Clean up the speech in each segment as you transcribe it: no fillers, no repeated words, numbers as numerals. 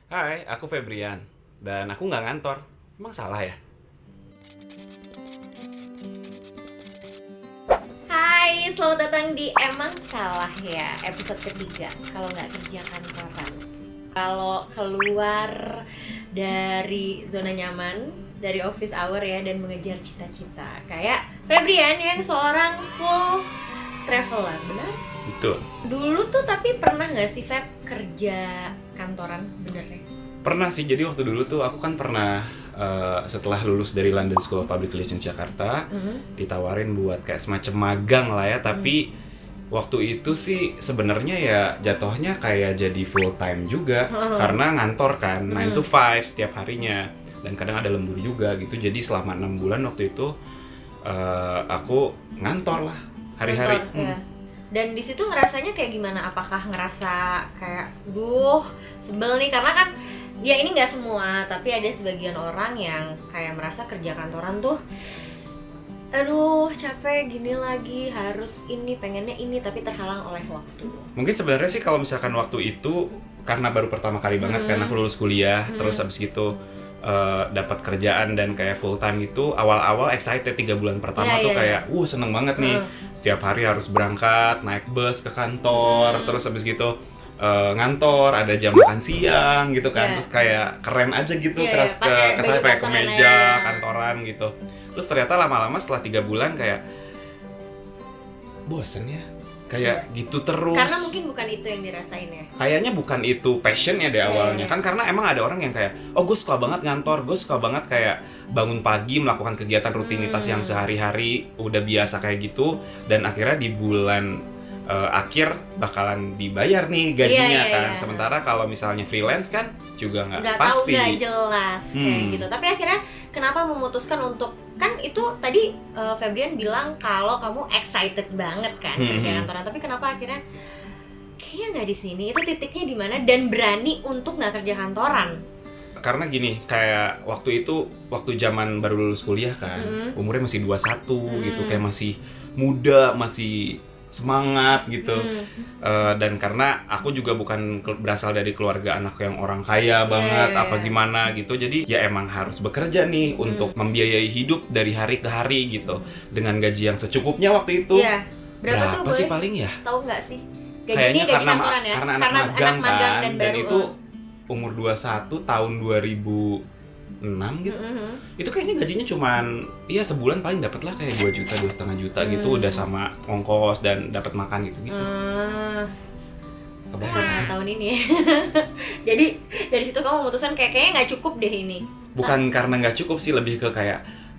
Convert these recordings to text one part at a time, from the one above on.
Hai, aku Febrian. Dan aku nggak ngantor. Emang salah ya? Hai, selamat datang di Emang Salah Ya, episode ketiga. Kalau nggak kerja kantoran, kalau keluar dari zona nyaman, dari office hour ya, dan mengejar cita-cita. Kayak Febrian yang seorang full traveler, benar? Betul. Dulu tuh tapi pernah nggak sih Feb kerja kantoran benernya? Pernah sih, jadi waktu dulu tuh aku kan pernah setelah lulus dari London School of Public Relations Jakarta, ditawarin buat kayak semacam magang lah ya, tapi waktu itu sih sebenarnya ya jatuhnya kayak jadi full time juga, karena ngantor kan, 9 to 5 setiap harinya, dan kadang ada lembur juga gitu, jadi selama 6 bulan waktu itu aku ngantor lah, hari-hari. Kantor, ya. Dan di situ ngerasanya kayak gimana? Apakah ngerasa kayak, duh, sebel nih, karena kan ya ini nggak semua, tapi ada sebagian orang yang kayak merasa kerja kantoran tuh, aduh capek gini lagi, harus ini, pengennya ini, tapi terhalang oleh waktu. Mungkin sebenarnya sih kalau misalkan waktu itu karena baru pertama kali banget kan aku lulus kuliah, terus abis gitu dapat kerjaan dan kayak full time itu, awal-awal excited 3 bulan pertama tuh kayak seneng banget nih, setiap hari harus berangkat naik bus ke kantor, terus abis gitu ngantor, ada jam makan siang gitu kan, terus kayak keren aja gitu, terus kesannya kayak kemeja kantoran gitu. Terus ternyata lama-lama setelah 3 bulan kayak bosen ya, kayak gitu terus. Karena mungkin bukan itu yang dirasain ya. Kayaknya bukan itu passionnya deh awalnya kan, karena emang ada orang yang kayak, oh gue suka banget ngantor, gue suka banget kayak bangun pagi melakukan kegiatan rutinitas yang sehari-hari udah biasa kayak gitu, dan akhirnya di bulan akhir bakalan dibayar nih gajinya kan. Sementara kalau misalnya freelance kan juga nggak pasti, nggak jelas kayak gitu. Tapi akhirnya kenapa memutuskan untuk, kan itu tadi Febrian bilang kalau kamu excited banget kan kerja kantoran, tapi kenapa akhirnya kayaknya nggak di sini, itu titiknya di mana, dan berani untuk nggak kerja kantoran? Karena gini, kayak waktu itu, waktu zaman baru lulus kuliah kan, umurnya masih 21 gitu, kayak masih muda, masih semangat gitu. Dan karena aku juga bukan berasal dari keluarga anak yang orang kaya banget, apa gimana gitu, jadi ya emang harus bekerja nih untuk membiayai hidup dari hari ke hari gitu, dengan gaji yang secukupnya waktu itu. Berapa tuh sih boleh paling ya? Tahu nggak sih? Kayaknya gaji karena kantoran ya? karena anak magang kan, dan dan baru, itu umur 21 tahun 2006 gitu. Itu kayaknya gajinya cuman iya sebulan paling dapat lah kayak 2 juta, 2,5 juta gitu, udah sama ongkos dan dapat makan gitu-gitu. Kebayang tahun ini ya. Jadi dari situ kamu memutuskan kayaknya nggak cukup deh ini. Bukan karena nggak cukup sih, lebih ke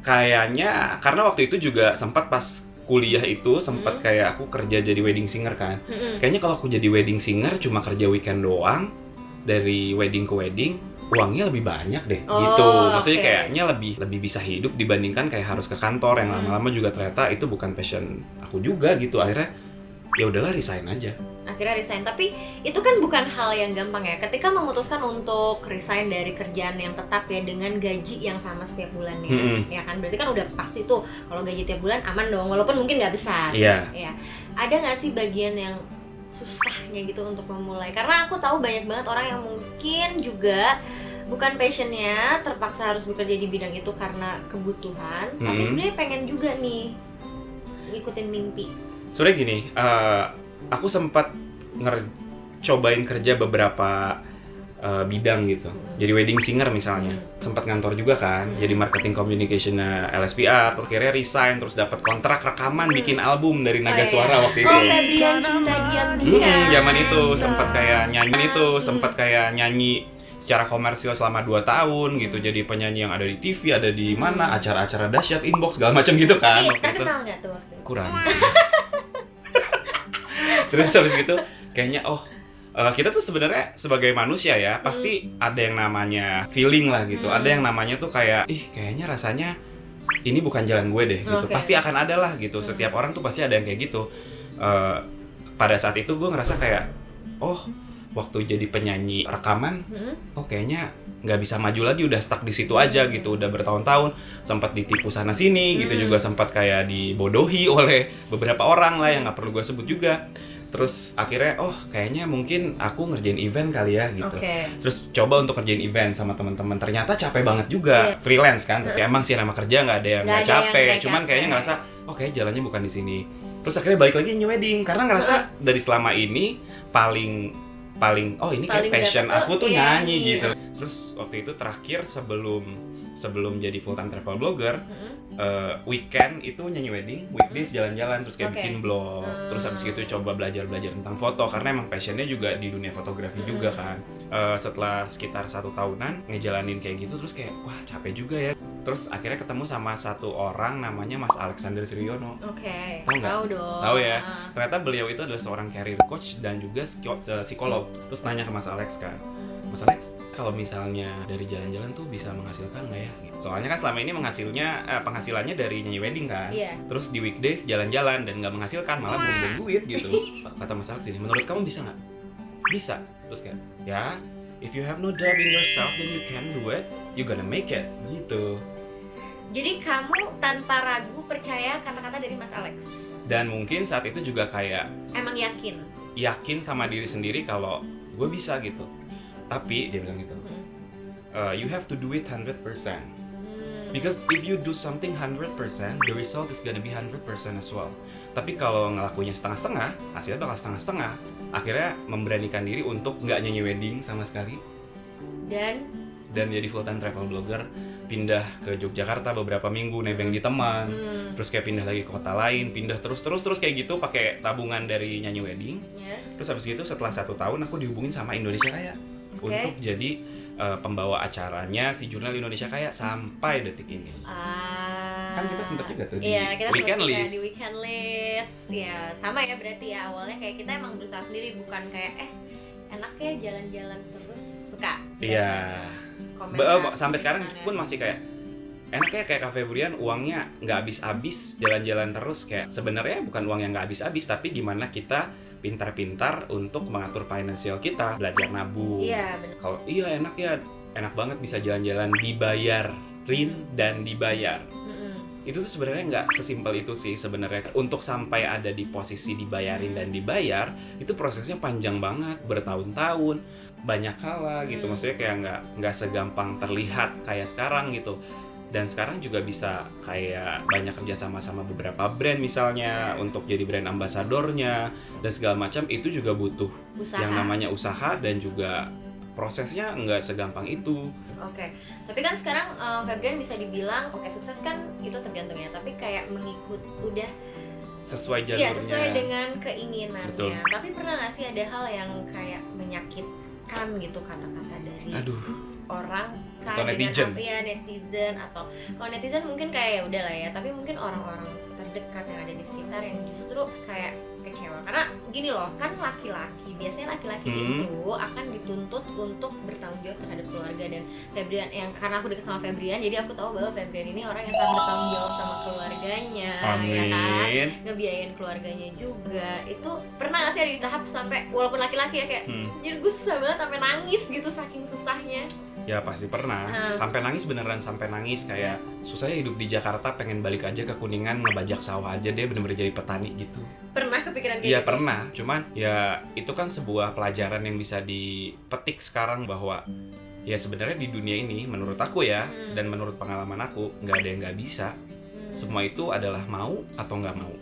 kayaknya karena waktu itu juga sempat pas kuliah itu sempat kayak aku kerja jadi wedding singer kan. Kayaknya kalau aku jadi wedding singer cuma kerja weekend doang, dari wedding ke wedding, uangnya lebih banyak deh gitu. Maksudnya kayaknya lebih bisa hidup dibandingkan kayak harus ke kantor yang lama-lama juga ternyata itu bukan passion aku juga gitu. Akhirnya ya udahlah resign aja. Akhirnya resign, tapi itu kan bukan hal yang gampang ya. Ketika memutuskan untuk resign dari kerjaan yang tetap ya, dengan gaji yang sama setiap bulannya, ya kan berarti kan udah pasti tuh kalau gaji tiap bulan aman dong, walaupun mungkin nggak besar. Ya. Ada nggak sih bagian yang susahnya gitu untuk memulai? Karena aku tahu banyak banget orang yang mungkin juga bukan passionnya, terpaksa harus bekerja di bidang itu karena kebutuhan, tapi sebenarnya pengen juga nih ngikutin mimpi. Sebenarnya gini, aku sempat cobain kerja beberapa bidang gitu. Jadi wedding singer misalnya, sempat ngantor juga kan, jadi marketing communication-nya LSPR, terus akhirnya resign, terus dapat kontrak rekaman bikin album dari Naga Suara waktu itu. Febrian Cinta Diam-Diam. Zaman itu sempat kayak nyanyi secara komersil selama 2 tahun gitu, jadi penyanyi yang ada di TV, ada di mana, acara-acara dahsyat, inbox segala macam gitu kan. Tapi terkenal nggak tuh waktu itu? Kurang sih. Terus habis gitu kayaknya kita tuh sebenarnya sebagai manusia ya pasti ada yang namanya feeling lah gitu. Ada yang namanya tuh kayak kayaknya rasanya ini bukan jalan gue deh gitu. Pasti akan ada lah gitu. Setiap orang tuh pasti ada yang kayak gitu. Pada saat itu gue ngerasa kayak waktu jadi penyanyi rekaman kayaknya nggak bisa maju lagi, udah stuck di situ aja gitu, udah bertahun-tahun, sempat ditipu sana sini gitu, juga sempat kayak dibodohi oleh beberapa orang lah yang nggak perlu gue sebut juga. Terus akhirnya kayaknya mungkin aku ngerjain event kali ya gitu. Oke. Terus coba untuk ngerjain event sama teman-teman. Ternyata capek banget juga. Freelance kan. Tapi emang sih nama kerja nggak ada yang nggak capek. Cuman kayaknya ngerasa kayak jalannya bukan di sini. Terus akhirnya balik lagi new wedding karena ngerasa dari selama ini paling ini kayak passion aku tuh nyanyi gitu. Terus waktu itu terakhir sebelum jadi full time travel blogger, weekend itu nyanyi wedding, weekdays jalan-jalan, terus kayak bikin blog, terus habis itu coba belajar tentang foto karena emang passionnya juga di dunia fotografi juga kan. Setelah sekitar 1 tahunan ngejalanin kayak gitu, terus kayak wah capek juga ya. Terus akhirnya ketemu sama satu orang namanya Mas Alexander Suryono. Oke. Tahu nggak? Tahu dong. Tahu ya. Ternyata beliau itu adalah seorang career coach dan juga psikolog. Terus nanya ke Mas Alex kan, Mas Alex, kalau misalnya dari jalan-jalan tuh bisa menghasilkan nggak ya? Soalnya kan selama ini penghasilannya dari nyanyi wedding kan. Terus di weekdays jalan-jalan dan nggak menghasilkan, malah buang-buang duit gitu. Kata Mas Alex ini, menurut kamu bisa nggak? Bisa. Terus kan, ya, if you have no doubt in yourself, then you can do it. You gonna make it. Gitu. Jadi kamu tanpa ragu percaya kata-kata dari Mas Alex? Dan mungkin saat itu juga kayak emang yakin sama diri sendiri kalau gue bisa gitu. Tapi dia bilang gitu, you have to do it 100%. Because if you do something 100%, the result is gonna be 100% as well. Tapi kalau ngelakuinnya setengah-setengah, hasilnya bakal setengah-setengah. Akhirnya memberanikan diri untuk nggak nyanyi wedding sama sekali. Dan jadi full time travel blogger, pindah ke Yogyakarta beberapa minggu nebeng di teman, terus kayak pindah lagi ke kota lain, pindah terus kayak gitu pakai tabungan dari nyanyi wedding. Terus habis itu setelah 1 tahun aku dihubungin sama Indonesia Kaya untuk jadi pembawa acaranya si Jurnal Indonesia Kaya sampai detik ini. Kan kita sempet juga tuh di Weekend List. Di Weekend List. Ya, sama ya berarti ya awalnya kayak kita emang berusaha sendiri, bukan kayak enak ya jalan-jalan terus suka. Iya. Sampai sekarang pun masih kayak enaknya kayak Cafe Brian uangnya nggak habis-habis jalan-jalan terus, kayak sebenarnya bukan uang yang nggak habis-habis tapi gimana kita pintar-pintar untuk mengatur finansial kita, belajar nabung. Iya benar. Kalau enak banget bisa jalan-jalan dibayarin dan dibayar. Itu tuh sebenarnya nggak sesimpel itu sih sebenarnya. Untuk sampai ada di posisi dibayarin dan dibayar itu prosesnya panjang banget, bertahun-tahun, banyak hal gitu. Maksudnya kayak nggak segampang terlihat kayak sekarang gitu. Dan sekarang juga bisa kayak banyak kerja sama beberapa brand misalnya untuk jadi brand ambasadornya dan segala macam. Itu juga butuh yang namanya usaha dan juga prosesnya nggak segampang itu. Oke. Tapi kan sekarang Febrian bisa dibilang sukses kan itu tergantungnya, tapi kayak mengikut udah sesuai jalurnya. Iya, sesuai dengan keinginannya. Betul. Tapi pernah nggak sih ada hal yang kayak menyakitkan gitu, kata-kata dari orang atau netizen? Netizen atau kalau netizen mungkin kayak ya udahlah ya, tapi mungkin orang-orang terdekat yang ada di sekitar yang justru kayak kecewa karena gini loh, kan biasanya laki-laki itu akan dituntut untuk bertanggung jawab terhadap keluarga. Dan Febrian, yang karena aku dekat sama Febrian, jadi aku tahu bahwa Febrian ini orang yang sangat bertanggung jawab sama keluarganya. Amin. Ya kan, ngebiayain keluarganya juga. Itu pernah nggak sih ada di tahap sampai walaupun laki-laki ya kayak jadi gue susah banget sampai nangis gitu saking susahnya? Ya pasti pernah, sampai nangis, beneran sampai nangis kayak susahnya hidup di Jakarta, pengen balik aja ke Kuningan ngebajak sawah aja deh, bener-bener jadi petani gitu. Pernah kepikiran kayak gitu? Iya pernah, cuman ya itu kan sebuah pelajaran yang bisa dipetik sekarang bahwa ya sebenarnya di dunia ini menurut aku ya dan menurut pengalaman aku nggak ada yang nggak bisa. Semua itu adalah mau atau nggak mau.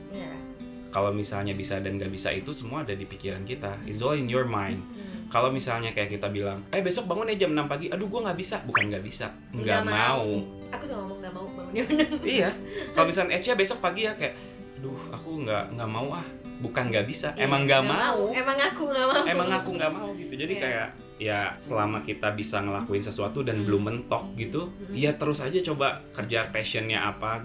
Kalau misalnya bisa dan nggak bisa itu semua ada di pikiran kita. It's all in your mind. Kalau misalnya kayak kita bilang, besok bangun jam 6 pagi, aduh gue nggak bisa, bukan nggak bisa, nggak mau. Aku suka ngomong nggak mau bangunnya bener. Iya, kalau misalnya besok pagi ya kayak, aduh aku nggak mau bukan nggak bisa, emang nggak mau. Emang aku nggak mau gitu. Jadi kayak ya selama kita bisa ngelakuin sesuatu dan belum mentok gitu, ya terus aja coba kejar passionnya apa.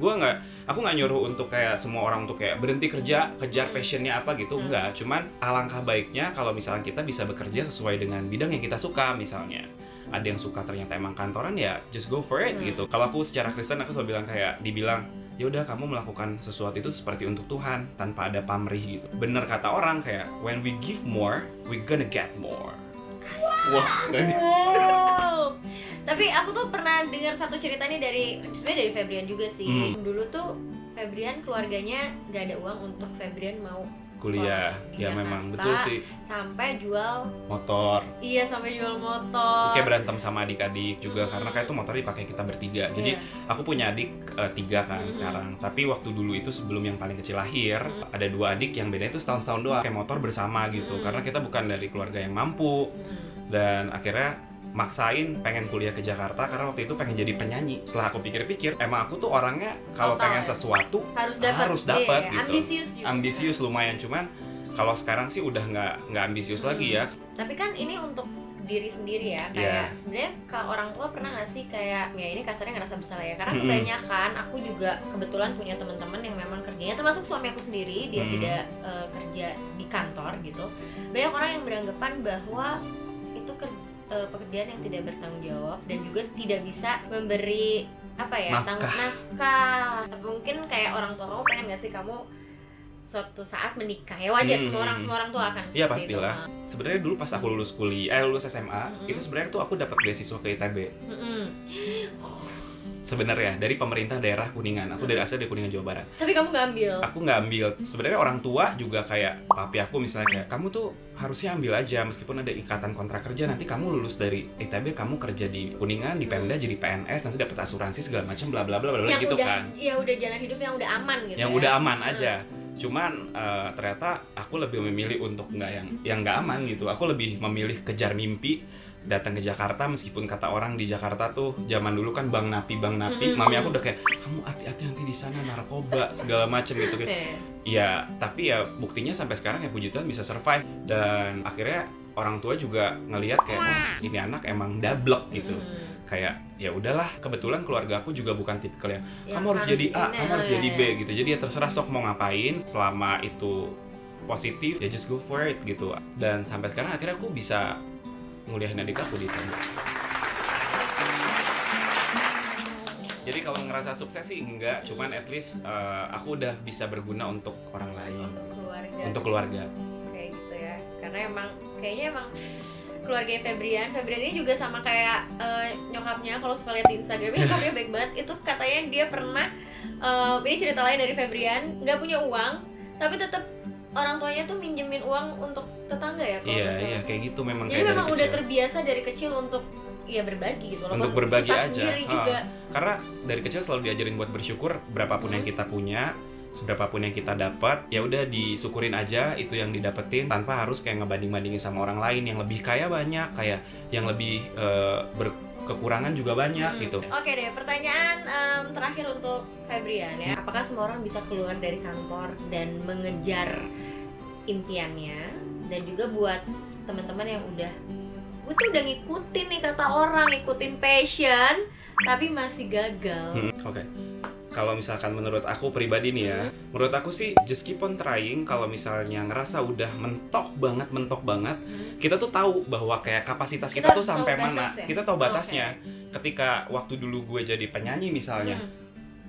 Aku nggak nyuruh untuk kayak semua orang untuk kayak berhenti kerja, kejar passionnya apa gitu, enggak. Cuman alangkah baiknya kalau misalnya kita bisa bekerja sesuai dengan bidang yang kita suka. Misalnya ada yang suka ternyata emang kantoran, ya just go for it gitu. Kalau aku secara Kristen aku selalu bilang kayak dibilang, ya udah kamu melakukan sesuatu itu seperti untuk Tuhan tanpa ada pamrih gitu. Bener kata orang kayak when we give more, we gonna get more. Wow. Tapi aku tuh pernah dengar satu cerita nih sebenarnya dari Febrian juga sih. Dulu tuh Febrian keluarganya nggak ada uang untuk Febrian mau kuliah. di Ya Jakarta, memang betul sih. sampai jual Motor. iya sampai jual motor. Terus kayak berantem sama adik-adik juga karena kayak itu motor dipakai kita bertiga. Jadi aku punya adik 3 kan sekarang. Tapi waktu dulu itu sebelum yang paling kecil lahir, ada 2 adik yang bedanya itu setahun doang kayak motor bersama gitu. Karena kita bukan dari keluarga yang mampu. Dan akhirnya maksain pengen kuliah ke Jakarta karena waktu itu pengen jadi penyanyi. Setelah aku pikir-pikir, emang aku tuh orangnya kalau pengen sesuatu harus dapat gitu. Ambisius juga. Ambisius lumayan, cuman kalau sekarang sih udah nggak ambisius lagi ya. Tapi kan ini untuk diri sendiri ya, kayak sebenarnya ke orang tua pernah nggak sih kayak ya ini kasarnya ngerasa bersalah ya, karena kebanyakan aku juga kebetulan punya teman-teman yang memang kerjanya, termasuk suami aku sendiri, dia tidak kerja di kantor gitu. Banyak orang yang beranggapan bahwa itu pekerjaan yang tidak bertanggung jawab dan juga tidak bisa memberi apa ya nafkah. Mungkin kayak orang tua kamu pengen nggak sih kamu suatu saat menikah, ya wajar semua orang tuh akan iya pastilah. Sebenarnya dulu pas aku lulus SMA itu sebenarnya tuh aku dapat beasiswa ke ITB. Sebenarnya dari pemerintah daerah Kuningan. Aku dari asal dari Kuningan, Jawa Barat. Tapi kamu nggak ambil? Aku nggak ambil. Sebenarnya orang tua juga kayak papi aku misalnya kayak kamu tuh harusnya ambil aja meskipun ada ikatan kontrak kerja, nanti kamu lulus dari ITB kamu kerja di Kuningan di Pemda jadi PNS, nanti dapat asuransi segala macam bla bla bla bla gitu udah, kan. Ya udah jalan hidup yang udah aman gitu. Yang udah aman aja. Cuman ternyata aku lebih memilih untuk nggak yang nggak aman gitu. Aku lebih memilih kejar mimpi, datang ke Jakarta meskipun kata orang di Jakarta tuh zaman dulu kan bang napi. Mami aku udah kayak kamu hati-hati nanti di sana narkoba segala macem gitu kan. Iya, tapi ya buktinya sampai sekarang ya puji Tuhan bisa survive, dan akhirnya orang tua juga ngelihat kayak oh ini anak emang dablek gitu. Kayak ya udahlah, kebetulan keluarga aku juga bukan tipikal yang kamu harus jadi A, kamu harus jadi B gitu. Jadi ya terserah sok mau ngapain, selama itu positif ya just go for it gitu. Dan sampai sekarang akhirnya aku bisa nguliahin adik aku di Tenda. Jadi kalau ngerasa sukses sih enggak, cuman at least aku udah bisa berguna untuk orang lain, untuk keluarga. Kayak gitu ya, karena kayaknya emang keluarga Febrian ini juga sama kayak nyokapnya. Kalau suka lihat di Instagramnya, nyokapnya baik banget. Itu katanya dia pernah ini cerita lain dari Febrian, nggak punya uang tapi tetap orang tuanya tuh minjemin uang untuk tetangga ya. Iya kayak gitu memang. Jadi memang udah terbiasa dari kecil untuk ya berbagi gitu. Untuk berbagi aja. Juga. Karena dari kecil selalu diajarin buat bersyukur, berapapun yang kita punya, seberapapun yang kita dapat, ya udah disyukurin aja itu yang didapetin tanpa harus kayak ngebanding-bandingin sama orang lain yang lebih kaya banyak, kayak yang lebih berkekurangan juga banyak gitu. Oke deh, pertanyaan terakhir untuk Febrian ya. Apakah semua orang bisa keluar dari kantor dan mengejar impiannya? Dan juga buat teman-teman yang gue tuh udah ngikutin nih kata orang, ngikutin passion tapi masih gagal. Oke. Kalau misalkan menurut aku pribadi nih ya, menurut aku sih just keep on trying. Kalau misalnya ngerasa udah mentok banget, kita tuh tahu bahwa kayak kapasitas kita tuh sampai mana. Kita tahu batasnya. Ketika waktu dulu gue jadi penyanyi misalnya,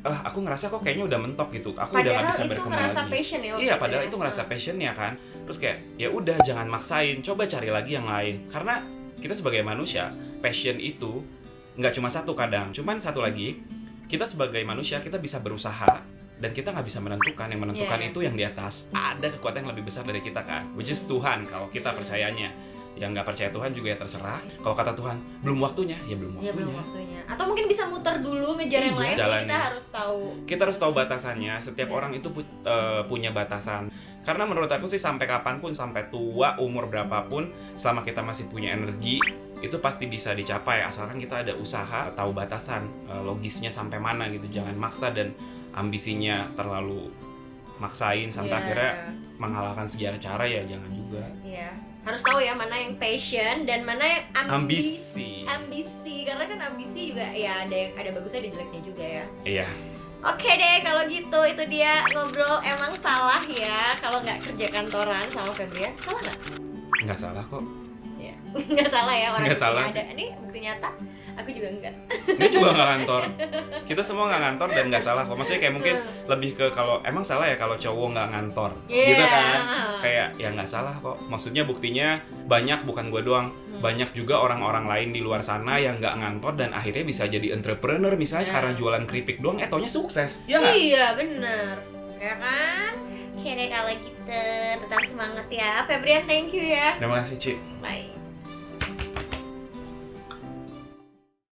aku ngerasa kok kayaknya udah mentok gitu. Aku udah nggak bisa berkembang lagi. Padahal itu ngerasa passion ya. Iya, padahal itu ngerasa passionnya kan. Terus kayak ya udah jangan maksain, coba cari lagi yang lain. Karena kita sebagai manusia, passion itu nggak cuma satu kadang. Cuman satu lagi, kita sebagai manusia kita bisa berusaha dan kita nggak bisa menentukan. Yang menentukan itu yang di atas. Ada kekuatan yang lebih besar dari kita kan, which is Tuhan kalau kita percayanya. Yang nggak percaya Tuhan juga ya terserah. Kalau kata Tuhan belum waktunya, ya belum waktunya. Ya belum waktunya. Atau mungkin bisa muter dulu ngejar yang lain. Ya kita harus tahu. Kita harus tahu batasannya. Setiap orang itu punya batasan. Karena menurut aku sih sampai kapanpun, sampai tua umur berapapun, selama kita masih punya energi, itu pasti bisa dicapai asalkan kita ada usaha, tahu batasan logisnya sampai mana gitu. Jangan maksa dan ambisinya terlalu maksain sampai akhirnya menghalalkan segala cara, ya jangan juga. Iya. Harus tahu ya mana yang passion dan mana yang ambisi. Karena kan ambisi juga ya ada bagusnya ada jeleknya juga ya. Iya. Oke deh, kalau gitu itu dia ngobrol emang salah ya kalau nggak kerja kantoran sama Febrian. Salah nggak? Nggak salah kok. Ya, nggak salah ya, orang salah ada. Ini bukti nyata. Aku juga enggak. Ini juga nggak kantor. Kita semua nggak kantor dan nggak salah kok. Maksudnya kayak mungkin lebih ke kalau emang salah ya kalau cowok nggak ngantor, gitu kan? Kayak ya nggak salah kok. Maksudnya buktinya banyak, bukan gue doang. Banyak juga orang-orang lain di luar sana yang nggak ngantor dan akhirnya bisa jadi entrepreneur misalnya karena jualan keripik doang, taunya sukses. Ya nggak? Iya benar, ya kan? Oke deh kalau gitu, tetap semangat ya. Febrian, thank you ya. Terima kasih, Ci. Bye.